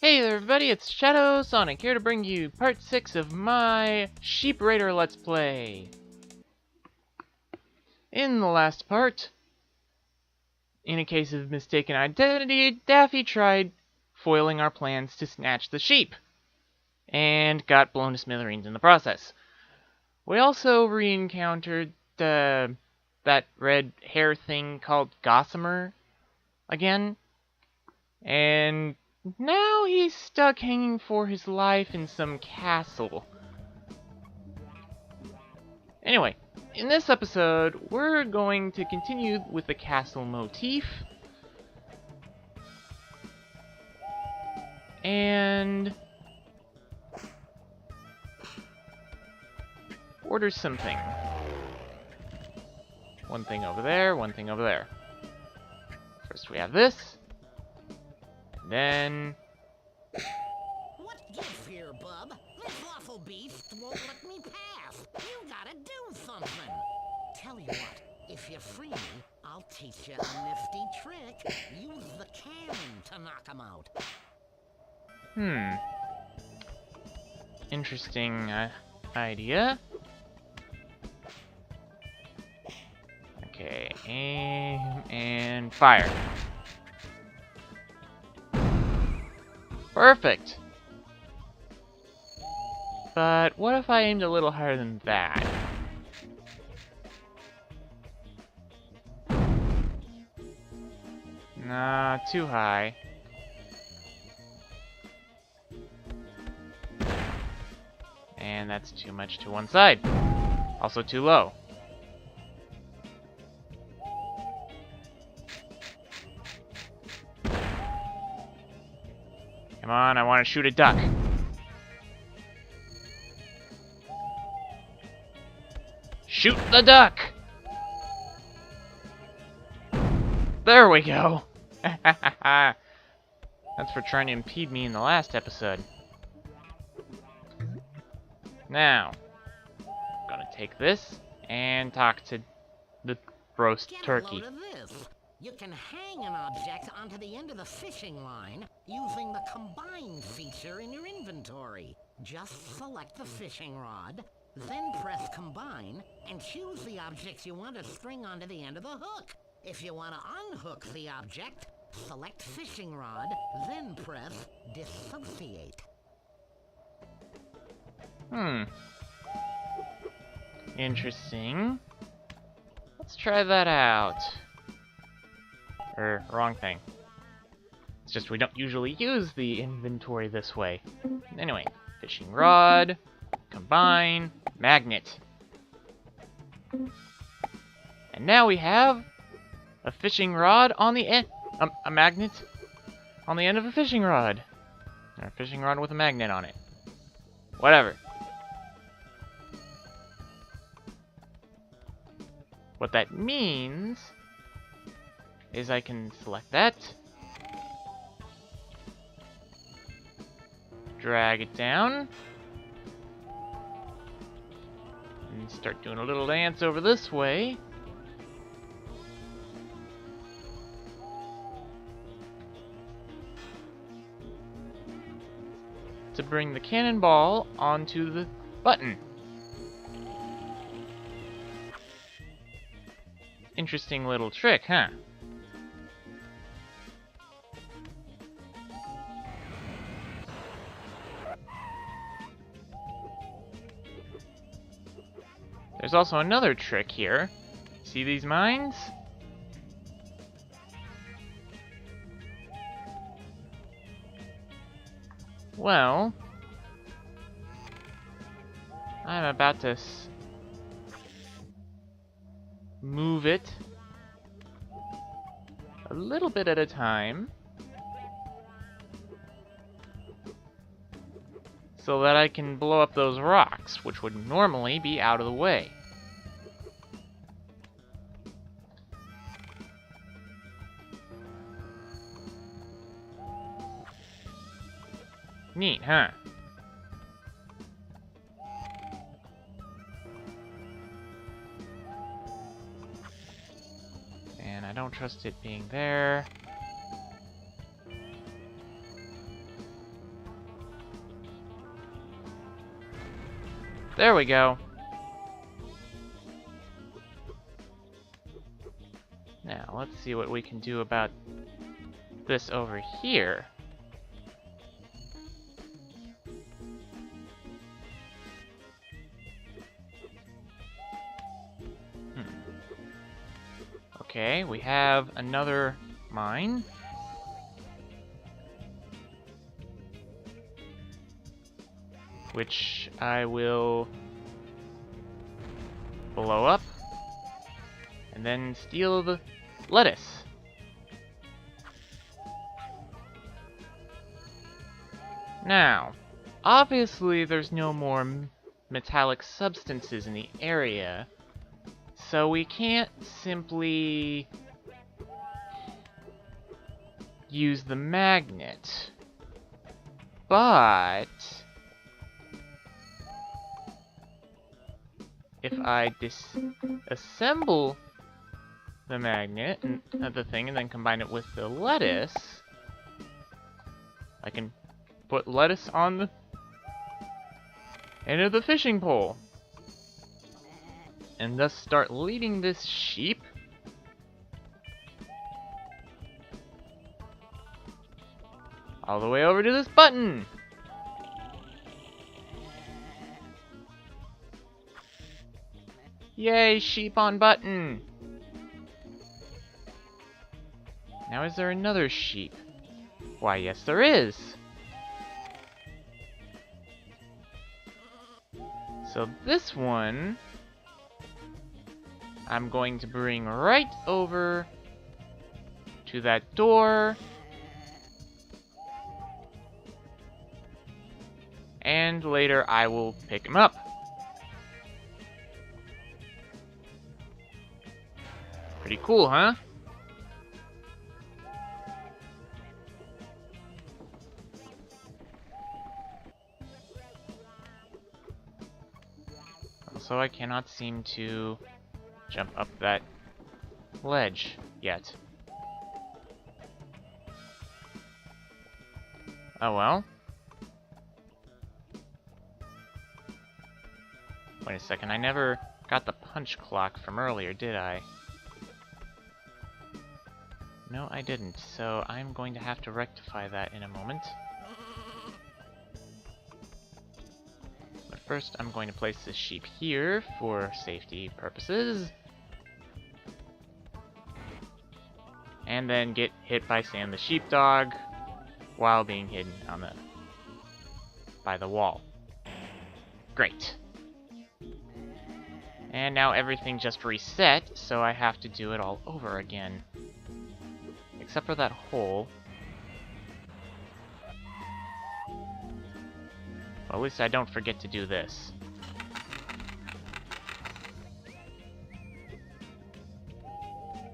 Hey there everybody, it's ShadwSonic here to bring you part 6 of my Sheep Raider Let's Play. In the last part, in a case of mistaken identity, Daffy tried foiling our plans to snatch the sheep, and got blown to smithereens in the process. We also re-encountered that red hair thing called Gossamer again, and now he's stuck hanging for his life in some castle. Anyway, in this episode, we're going to continue with the castle motif. And order something. One thing over there, one thing over there. First we have this. Then What gives here, bub? This awful beast won't let me pass. You gotta do something. Tell you what, if you free me, I'll teach you a nifty trick. Use the cannon to knock him out. Interesting idea. Okay, aim and fire. Perfect! But what if I aimed a little higher than that? Nah, too high. And that's too much to one side. Also too low. Come on, I want to shoot a duck. Shoot the duck! There we go! That's for trying to impede me in the last episode. Now, I'm gonna take this and talk to the roast turkey. Get a load of this. You can hang an object onto the end of the fishing line using the combine feature in your inventory. Just select the fishing rod, then press combine, and choose the objects you want to string onto the end of the hook. If you want to unhook the object, select fishing rod, then press dissociate. Interesting. Let's try that out. Wrong thing. It's just we don't usually use the inventory this way. Anyway, fishing rod, combine, magnet. And now we have a fishing rod on the end, a magnet on the end of a fishing rod. Or a fishing rod with a magnet on it. Whatever. What that means is I can select that, drag it down, and start doing a little dance over this way. To bring the cannonball onto the button. Interesting little trick, huh? There's also another trick here. See these mines? Well, I'm about to move it a little bit at a time so that I can blow up those rocks, which would normally be out of the way. Neat, huh? And I don't trust it being there. There we go. Now, let's see what we can do about this over here. Okay, we have another mine. Which I will blow up. And then steal the lettuce. Now, obviously there's no more metallic substances in the area, so we can't simply use the magnet. But if I disassemble the magnet and the thing and then combine it with the lettuce, I can put lettuce on the end of the fishing pole and thus start leading this sheep all the way over to this button. Yay, sheep on button. Now is there another sheep? Why, yes there is. So this one, I'm going to bring right over to that door. And later I will pick him up. Pretty cool, huh? Also, I cannot seem to jump up that ledge yet. Oh well. Wait a second, I never got the punch clock from earlier, did I? No, I didn't, so I'm going to have to rectify that in a moment. But first, I'm going to place this sheep here for safety purposes. And then get hit by Sam the sheepdog while being hidden on by the wall. Great. And now everything just reset, so I have to do it all over again. Except for that hole. Well, at least I don't forget to do this.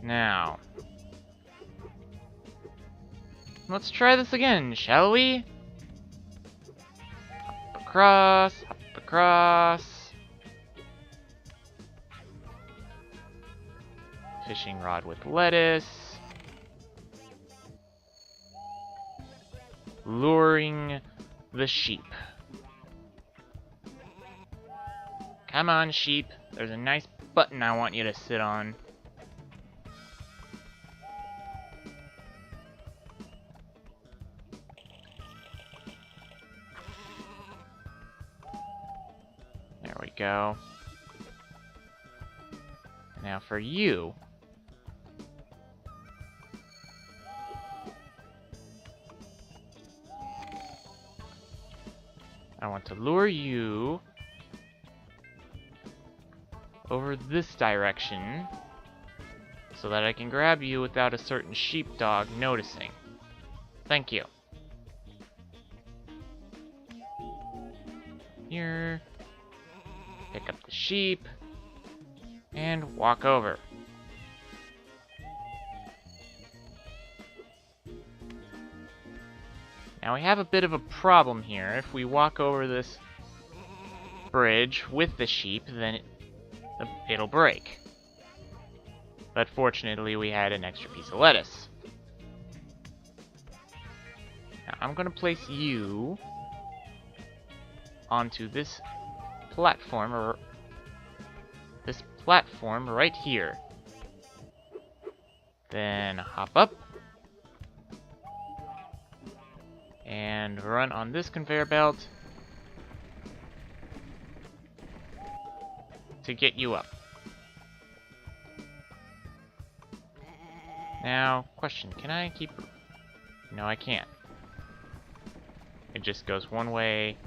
Now, let's try this again, shall we? Hop across, hop across. Fishing rod with lettuce. Luring the sheep. Come on, sheep. There's a nice button I want you to sit on. There we go. Now for you. I want to lure you over this direction so that I can grab you without a certain sheepdog noticing. Thank you. Here. Pick up the sheep and walk over. Now we have a bit of a problem here. If we walk over this bridge with the sheep, then it'll break. But fortunately, we had an extra piece of lettuce. Now I'm going to place you onto this platform, or this platform right here. Then hop up and run on this conveyor belt to get you up. Now, question, can I keep... No, I can't. It just goes one way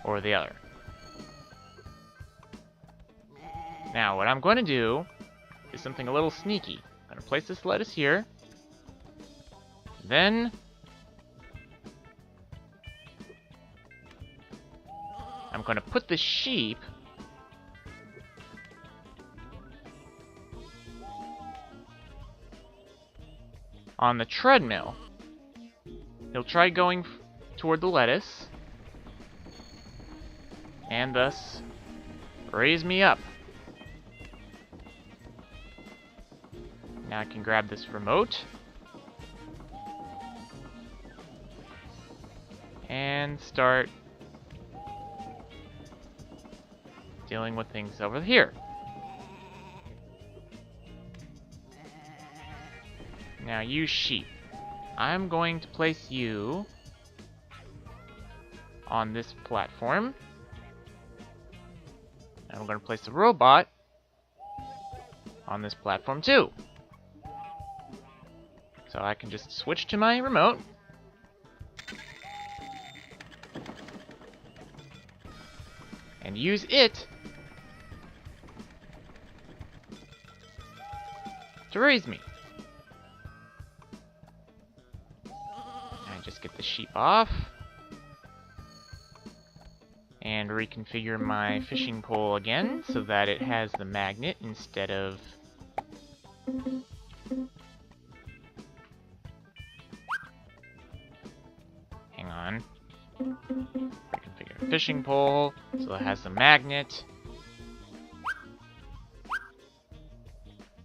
or the other. Now, what I'm going to do is something a little sneaky. I'm going to place this lettuce here. Then I'm going to put the sheep on the treadmill. He'll try going toward the lettuce, and thus raise me up. Now I can grab this remote and start dealing with things over here. Now, you sheep, I'm going to place you on this platform. And I'm going to place the robot on this platform too. So I can just switch to my remote. And use it to raise me. Just get the sheep off and reconfigure my fishing pole again so that it has the magnet instead of hang on, reconfigure the fishing pole so it has the magnet.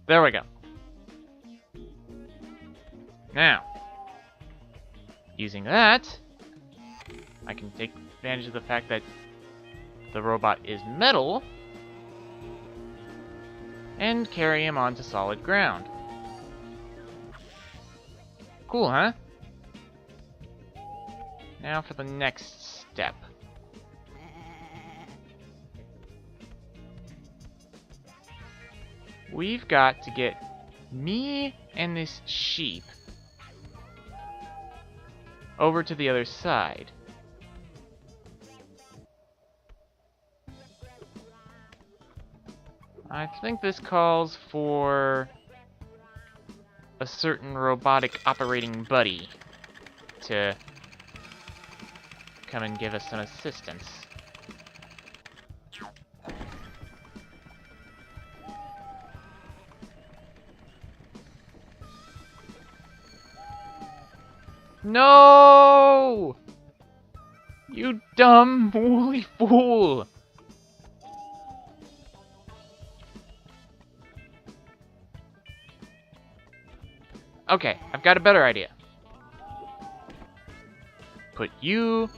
There we go. Now, using that, I can take advantage of the fact that the robot is metal and carry him onto solid ground. Cool, huh? Now for the next step. We've got to get me and this sheep over to the other side. I think this calls for a certain robotic operating buddy to come and give us some assistance. No! You dumb, woolly fool! Okay, I've got a better idea. Put you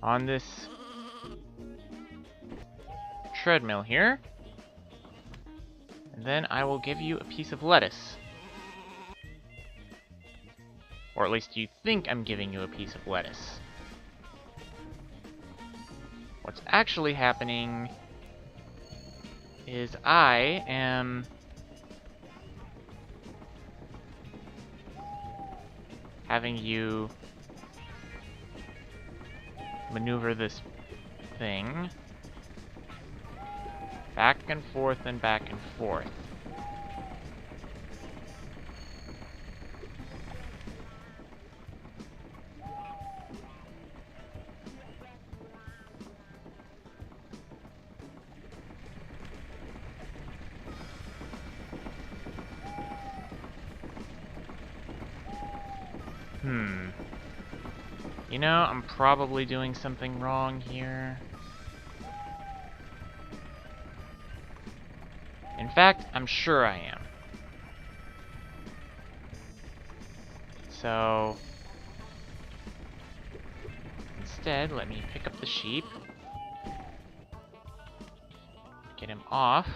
on this treadmill here. And then I will give you a piece of lettuce. Or at least you think I'm giving you a piece of lettuce. What's actually happening is I am having you maneuver this thing back and forth and back and forth. You know, I'm probably doing something wrong here. In fact, I'm sure I am. So, instead, let me pick up the sheep. Get him off.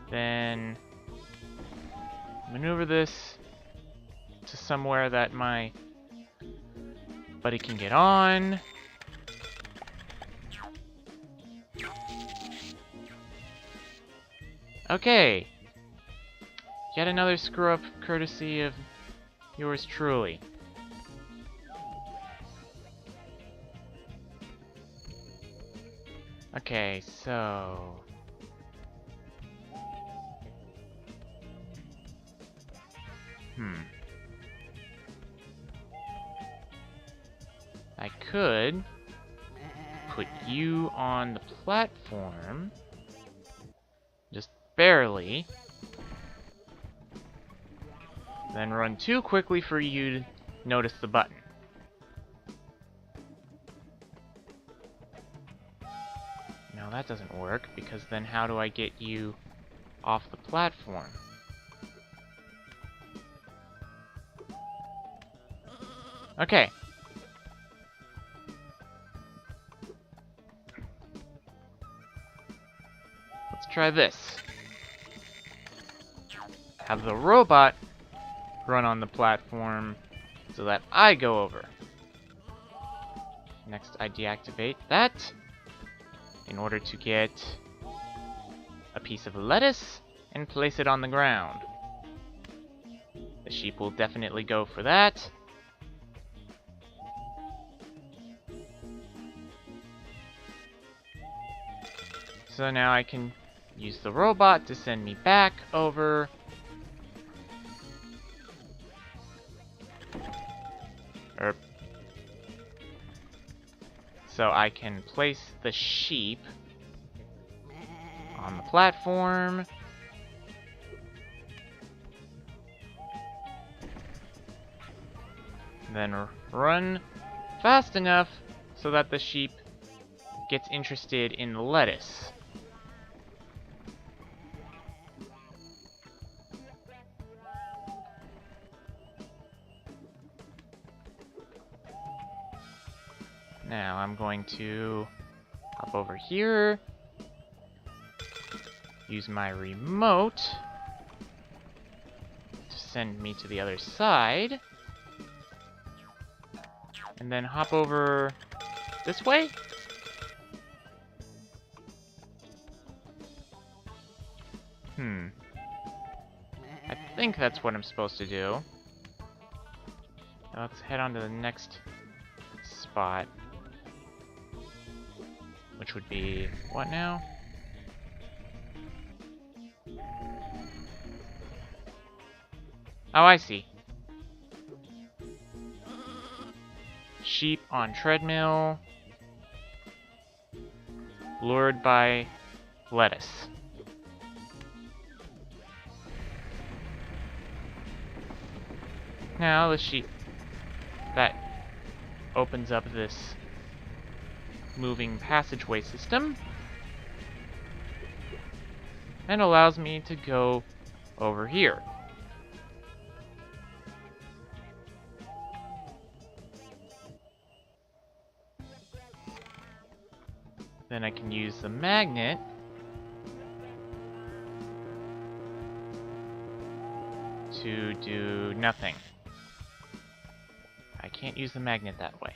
Then maneuver this to somewhere that my buddy can get on. Okay. Yet another screw-up courtesy of yours truly. Okay, so... I could put you on the platform, just barely, then run too quickly for you to notice the button. No, that doesn't work, because then how do I get you off the platform? Okay. Let's try this. Have the robot run on the platform so that I go over. Next, I deactivate that in order to get a piece of lettuce and place it on the ground. The sheep will definitely go for that. So now I can use the robot to send me back over. So I can place the sheep on the platform. Then run fast enough so that the sheep gets interested in the lettuce. Now I'm going to hop over here, use my remote to send me to the other side, and then hop over this way? I think that's what I'm supposed to do. Now let's head on to the next spot. Which would be... what now? Oh, I see. Sheep on treadmill. Lured by lettuce. Now the sheep... that opens up this moving passageway system and allows me to go over here. Then I can use the magnet to do nothing. I can't use the magnet that way,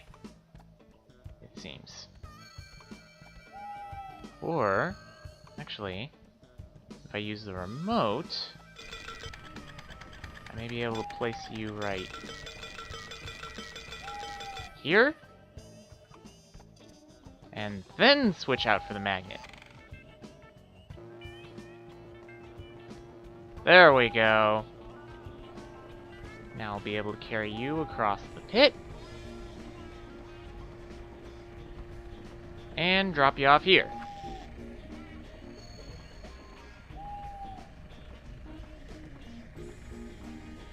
it seems. Or, actually, if I use the remote, I may be able to place you right here, and then switch out for the magnet. There we go. Now I'll be able to carry you across the pit, and drop you off here.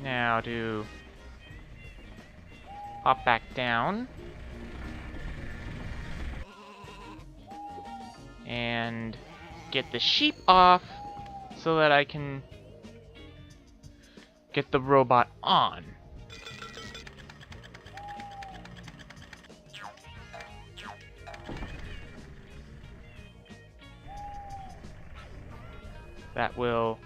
Now to hop back down and get the sheep off so that I can get the robot on. that will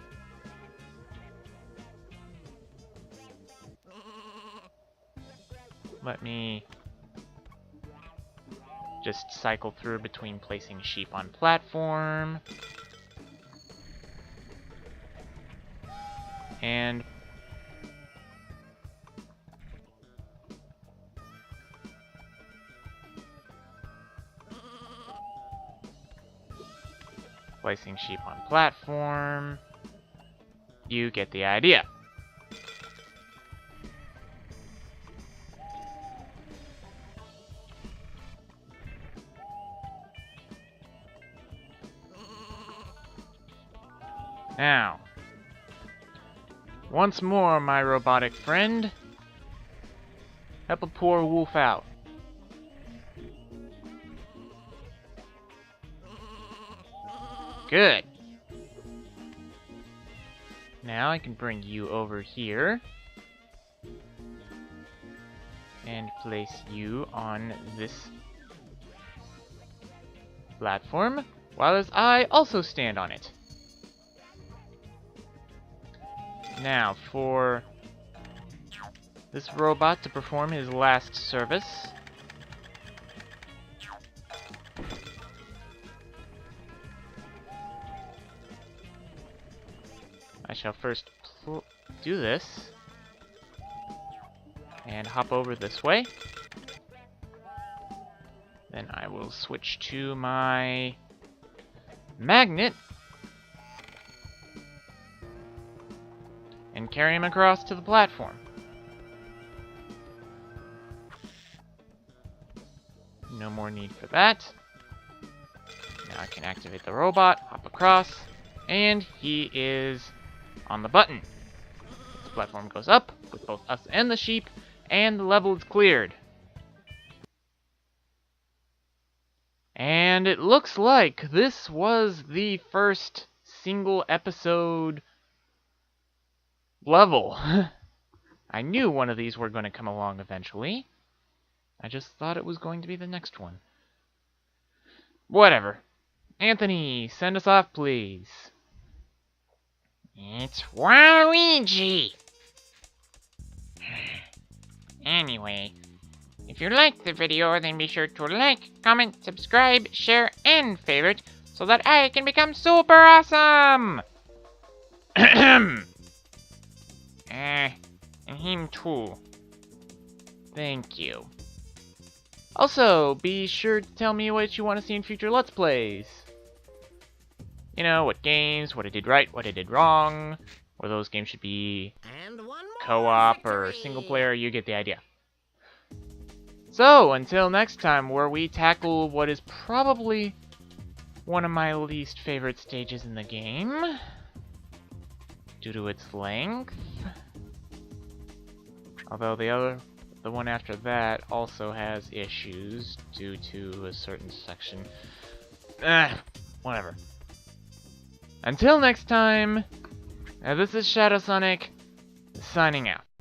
let me just cycle through between placing sheep on platform and placing sheep on platform. You get the idea. Now, once more, my robotic friend, help a poor wolf out. Good. Now I can bring you over here and place you on this platform, while as I also stand on it. Now, for this robot to perform his last service, I shall first do this and hop over this way. Then I will switch to my magnet and carry him across to the platform. No more need for that. Now I can activate the robot, hop across, and he is on the button. The platform goes up with both us and the sheep, and the level is cleared. And it looks like this was the first single episode level. I knew one of these were going to come along eventually. I just thought it was going to be the next one. Whatever. Anthony, send us off, please. It's Waluigi! Anyway, if you liked the video, then be sure to like, comment, subscribe, share, and favorite so that I can become super awesome! And him too. Thank you. Also, be sure to tell me what you want to see in future Let's Plays. You know, what games, what I did right, what I did wrong, or those games should be And one more co-op or victory. single player, you get the idea. So, until next time, where we tackle what is probably one of my least favorite stages in the game, due to its length. Although the one after that also has issues due to a certain section. Whatever. Until next time, this is ShadwSonic, signing out.